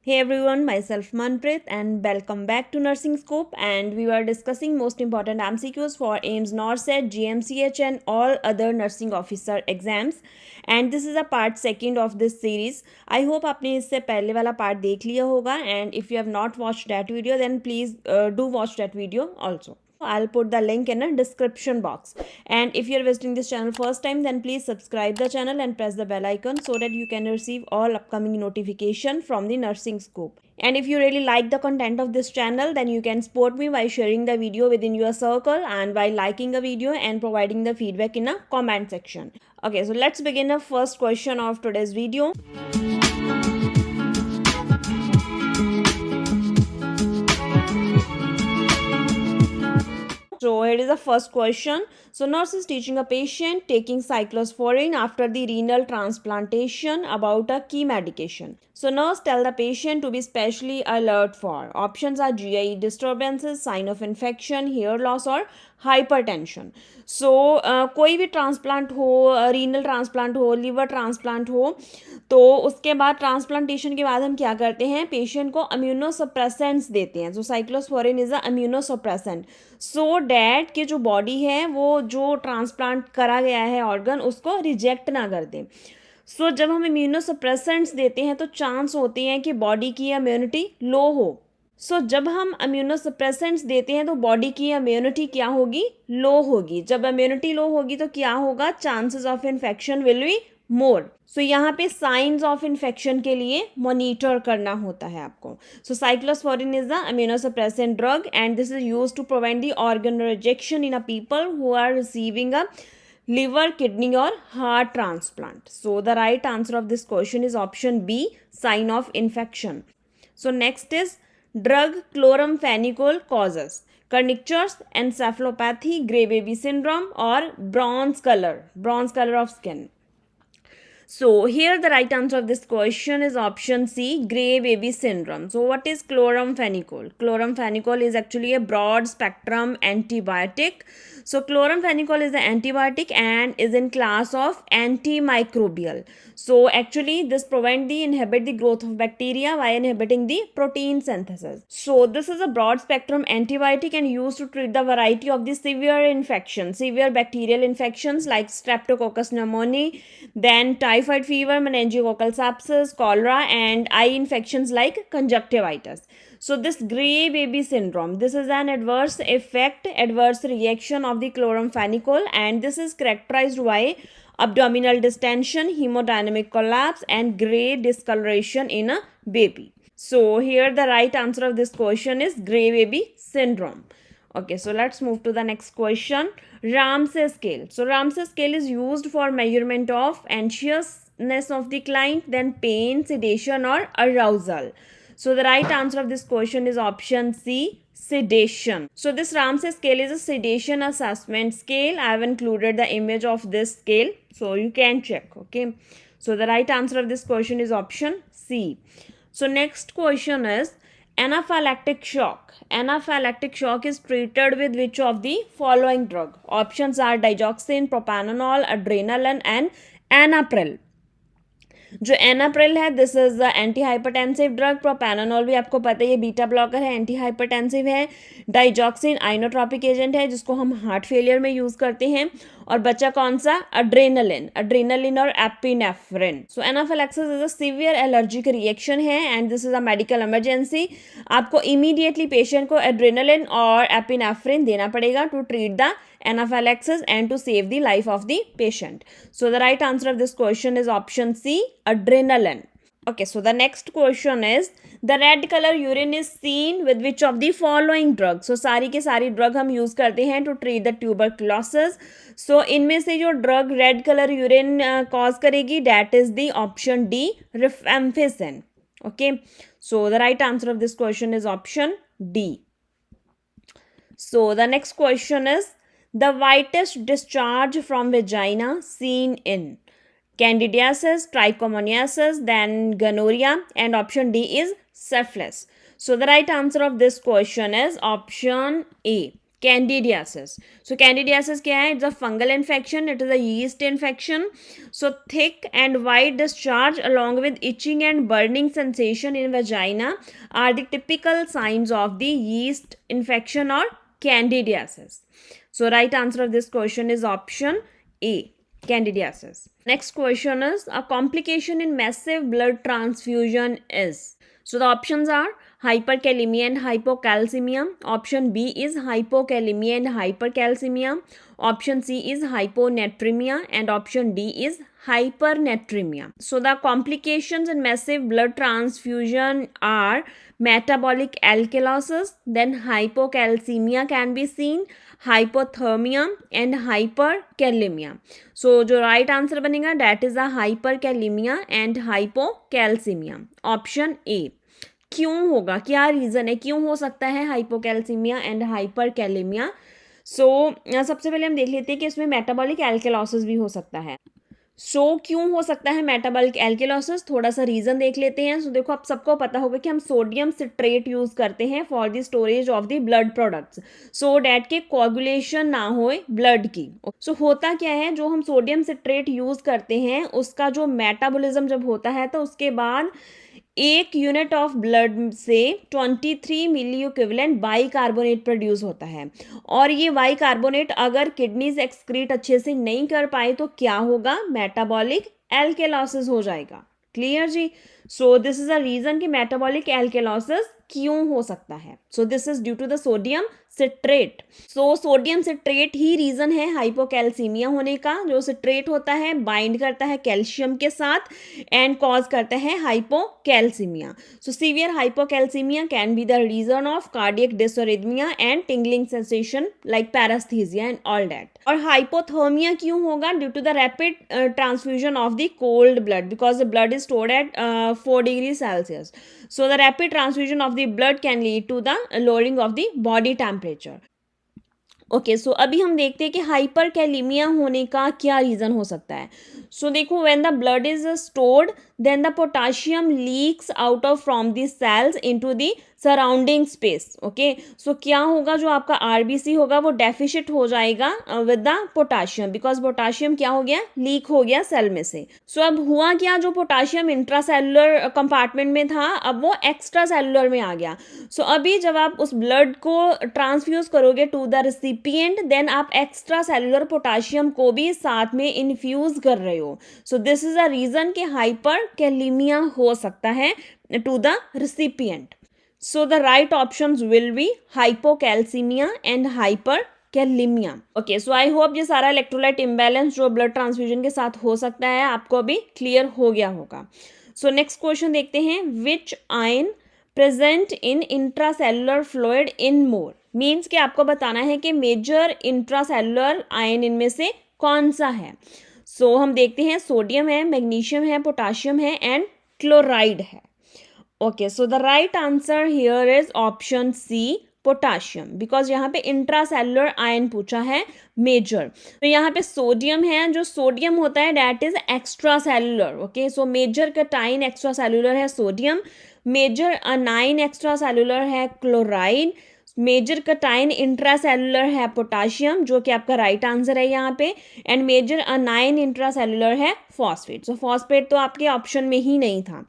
Hey everyone, myself Manpreet and welcome back to Nursing Scope, and we were discussing most important MCQs for AIMS, NORCET, GMCH and all other nursing officer exams, and this is a part second of this series. I hope आपने इससे पहले वाला part देख लिया होगा, and if you have not watched that video then please do watch that video also. I'll put the link in a description box, and if you're visiting this channel first time then please subscribe the channel and press the bell icon so that you can receive all upcoming notification from the Nursing Scope. And if you really like the content of this channel then you can support me by sharing the video within your circle and by liking the video and providing the feedback in a comment section. Okay, so let's begin the first question of today's video. So here is the first question. So nurse is teaching a patient taking cyclosporin after the renal transplantation about a key medication. So nurse tell the patient to be specially alert for. Options are GI disturbances, sign of infection, hair loss or hypertension. So कोई भी transplant हो, renal transplant हो, liver transplant हो, तो उसके बाद transplantation के बाद हम क्या करते हैं, पेशेंट को इम्यूनोसप्रेसेंट्स देते हैं. जो cyclosporin is a immunosuppressant, so that कि जो बॉडी है वो जो ट्रांसप्लांट करा गया है ऑर्गन उसको रिजेक्ट ना कर दे. सो जब हम इम्यूनोसप्रेसेंट्स देते हैं तो चांस होते हैं कि बॉडी की इम्यूनिटी लो हो. जब हम इम्यूनोसप्रेसेंट्स देते हैं तो बॉडी की इम्यूनिटी क्या होगी, लो होगी. जब इम्यूनिटी लो होगी तो क्या होगा, chances of infection will be more. यहाँ पे साइंस ऑफ इन्फेक्शन के लिए मॉनिटर करना होता है आपको. Cyclosporin is the immunosuppressant drug and this is use to prevent the organ rejection in a people who are receiving a liver, kidney or heart transplant. So the right answer of this question is option B, sign of infection. So next is drug chloramphenicol causes kernicterus, encephalopathy, gray baby syndrome or bronze color of skin. So here the right answer of this question is option C, gray baby syndrome. So what is chloramphenicol? Chloramphenicol is actually a broad spectrum antibiotic. So chloramphenicol is an antibiotic and is in class of antimicrobial. So actually this inhibit the growth of bacteria by inhibiting the protein synthesis. So this is a broad spectrum antibiotic and used to treat the variety of the severe infections, severe bacterial infections like Streptococcus pneumoniae, then typhoid fever, meningococcal sepsis, cholera and eye infections like conjunctivitis. So this gray baby syndrome, this is an adverse reaction of the chloramphenicol and this is characterized by abdominal distension, hemodynamic collapse and gray discoloration in a baby. So here the right answer of this question is gray baby syndrome. Okay, so let's move to the next question. Ramsay scale. So Ramsay scale is used for measurement of anxiousness of the client, then pain, sedation or arousal. So the right answer of this question is option C, sedation. So this Ramsay scale is a sedation assessment scale. I have included the image of this scale so you can check. Okay, so the right answer of this question is option C. So next question is anaphylactic shock. Anaphylactic shock is treated with which of the following drug? Options are digoxin, propranolol, adrenaline and anapril. जो anapril है this is the anti hypertensive drug. Propranolol भी आपको पता है ये beta blocker है, anti hypertensive है. Digoxin inotropic agent है जिसको हम हार्ट फेलियर में यूज करते हैं. और बचा कौन सा, अड्रेनलिन और epinephrine. So anaphylaxis is a severe allergic reaction है and this is a medical emergency. आपको इमीडिएटली पेशेंट को एड्रेनलिन और एपिनेफ्रिन देना पड़ेगा to treat the anaphylaxis and to save the life of the patient. So the right answer of this question is option C, adrenaline. Okay, so the next question is the red color urine is seen with which of the following drugs? So सारी के सारी drug हम use करते हैं to treat the tuberculosis. So इनमें से जो drug red colour urine cause करेगी that is the option D, rifampicin. Okay, so the right answer of this question is option D. So the next question is the whitest discharge from vagina seen in candidiasis, trichomoniasis, then gonorrhea, and option D is syphilis. So the right answer of this question is option A, Candidiasis. So candidiasis क्या है? It's a fungal infection. It is a yeast infection. So thick and white discharge along with itching and burning sensation in vagina are the typical signs of the yeast infection or candidiasis. So right answer of this question is option A, candidiasis. Next question is, a complication in massive blood transfusion is. So the options are hyperkalemia and hypocalcemia. Option B is hypokalemia and hypercalcemia. Option C is hyponatremia and option D is hypernatremia. So the complications in massive blood transfusion are metabolic alkalosis, then hypocalcemia can be seen, hypothermia and hyperkalemia. So जो right answer बनेगा that is a hyperkalemia and hypocalcemia. Option A. क्यों होगा, क्या reason है, क्यों हो सकता है हाइपोकैल्सीमिया एंड हाइपरकैलेमिया? सो सबसे पहले हम देख लेते हैं कि इसमें मेटाबॉलिक एल्केलॉसिस भी हो सकता है. क्यों हो सकता है मेटाबॉलिक एल्केलॉसिस, थोड़ा सा रीज़न देख लेते हैं. देखो, आप सबको पता होगा कि हम सोडियम सिट्रेट यूज़ करते हैं for the storage of the blood products, so that के कोगुलेशन ना हो ब्लड की. होता क्या है, जो हम सोडियम सिट्रेट यूज़ करते हैं उसका जो मेटाबॉलिज्म जब होता है तो उसके बाद 1 यूनिट ऑफ ब्लड से 23 मिली इक्विवेलेंट बाइकार्बोनेट प्रोड्यूस होता है. और ये बाइकार्बोनेट अगर किडनीज एक्सक्रीट अच्छे से नहीं कर पाए तो क्या होगा, मेटाबॉलिक एल्केलॉसिस हो जाएगा. क्लियर जी? So this is a reason कि मेटाबॉलिक एल्केलॉसिस क्यों हो सकता है. So this is due to the sodium citrate. Sodium citrate ही रीजन है हाइपोकैल्सीमिया होने का. जो सिट्रेट होता है बाइंड करता है कैल्शियम के साथ एंड कॉज करता है hypocalcaemia. Severe hypocalcaemia can be the reason of cardiac dysrhythmia and tingling sensation like paraesthesia and all that. और हाइपोथर्मिया क्यों होगा, due to the rapid transfusion of the cold blood because the blood is stored at 4 degree Celsius. So the rapid transfusion of the blood can lead to the lowering of the body temperature. Okay, so अभी हम देखते हैं कि hyperkalaemia होने का क्या reason हो सकता है. देखो, when the blood is stored then the potassium leaks out of from the cells into the surrounding space. Okay, क्या होगा, जो आपका आरबीसी होगा वो डेफिशिट हो जाएगा with the potassium because potassium क्या हो गया, लीक हो गया सेल में से. अब हुआ क्या, जो पोटाशियम इंट्रासेलुलर कंपार्टमेंट में था अब वो एक्स्ट्रा सेलुलर में आ गया. अभी जब आप उस ब्लड को ट्रांसफ्यूज करोगे टू द रिसिपिएंट देन आप एक्स्ट्रा सेलुलर पोटाशियम को भी साथ में इन्फ्यूज कर रहे हो. दिस इज अ रीजन कि हाइपरकैलेमिया हो सकता है to the recipient. The right options will be hypocalcemia and hyperkalemia. Okay, so I hope ये सारा इलेक्ट्रोलाइट इम्बैलेंस जो ब्लड ट्रांसफ्यूजन के साथ हो सकता है आपको अभी क्लियर हो गया होगा. नेक्स्ट क्वेश्चन देखते हैं. विच ion present in intracellular fluid in more. Means कि आपको बताना है कि मेजर इंट्रासेलुलर आयन इनमें से कौन सा है. हम देखते हैं सोडियम है, मैग्नीशियम है, पोटाशियम है एंड क्लोराइड है. Okay, so the right answer here is option C, potassium, because यहाँ पे इंट्रासेलुलर आयन पूछा है मेजर. यहाँ पे सोडियम है, जो सोडियम होता है that is extracellular. Okay, major cation extracellular है sodium, major anion extracellular है क्लोराइड, मेजर कैटाइन इंट्रासेलुलर है पोटाशियम जो कि आपका राइट आंसर है यहाँ पे, एंड मेजर अनाइन इंट्रासेलुलर है फॉस्फेट. फॉस्फेट तो आपके ऑप्शन में ही नहीं था.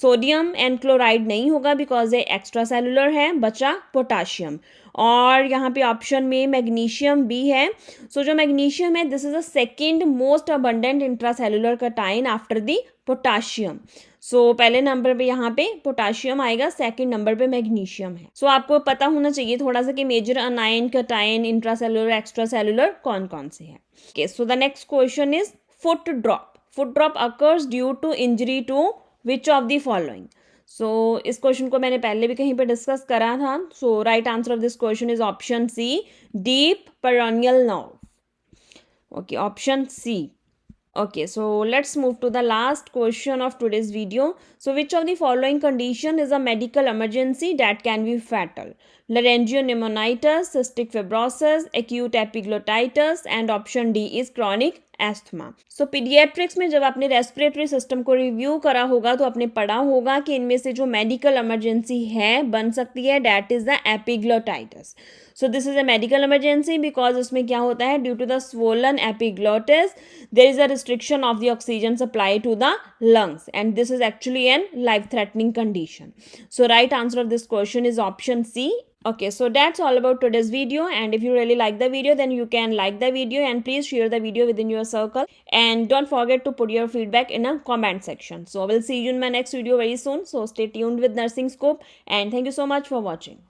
सोडियम एंड क्लोराइड नहीं होगा बिकॉज ये एक्स्ट्रा सेलुलर है, बचा पोटाशियम. और यहाँ पे ऑप्शन में मैग्नीशियम भी है. जो मैग्नीशियम है this is the second most abundant intracellular cation after the potassium. पहले नंबर पे यहाँ पे पोटाशियम आएगा, सेकंड नंबर पे मैग्नीशियम है. आपको पता होना चाहिए थोड़ा सा कि major anion cation intracellular extra cellular कौन कौन से हैं. Okay, the next question is foot drop. Foot drop occurs due to injury to which of the following. इस क्वेश्चन को मैंने पहले भी कहीं पे डिस्कस करा था. Right answer of this question is option C, deep peroneal nerve. Okay, option C. Okay, so let's move to the last question of today's video. Which of the following condition is a medical emergency that can be fatal? Laryngopneumonitis, cystic fibrosis, acute epiglottitis, and option D is chronic asthma. So paediatrics में जब आपने respiratory system को review करा होगा तो आपने पढ़ा होगा कि इनमें से जो मेडिकल इमरजेंसी है बन सकती है, that is the epiglottitis. So this is a medical emergency because उसमें क्या होता है, due to the swollen epiglottis there is a restriction of the oxygen supply to the lungs, and this is actually an life threatening condition. So right answer of this question is option C. Okay, so that's all about today's video, and if you really like the video then you can like the video and please share the video within your circle, and don't forget to put your feedback in a comment section. So I will see you in my next video very soon, so stay tuned with Nursing Scope, and thank you so much for watching.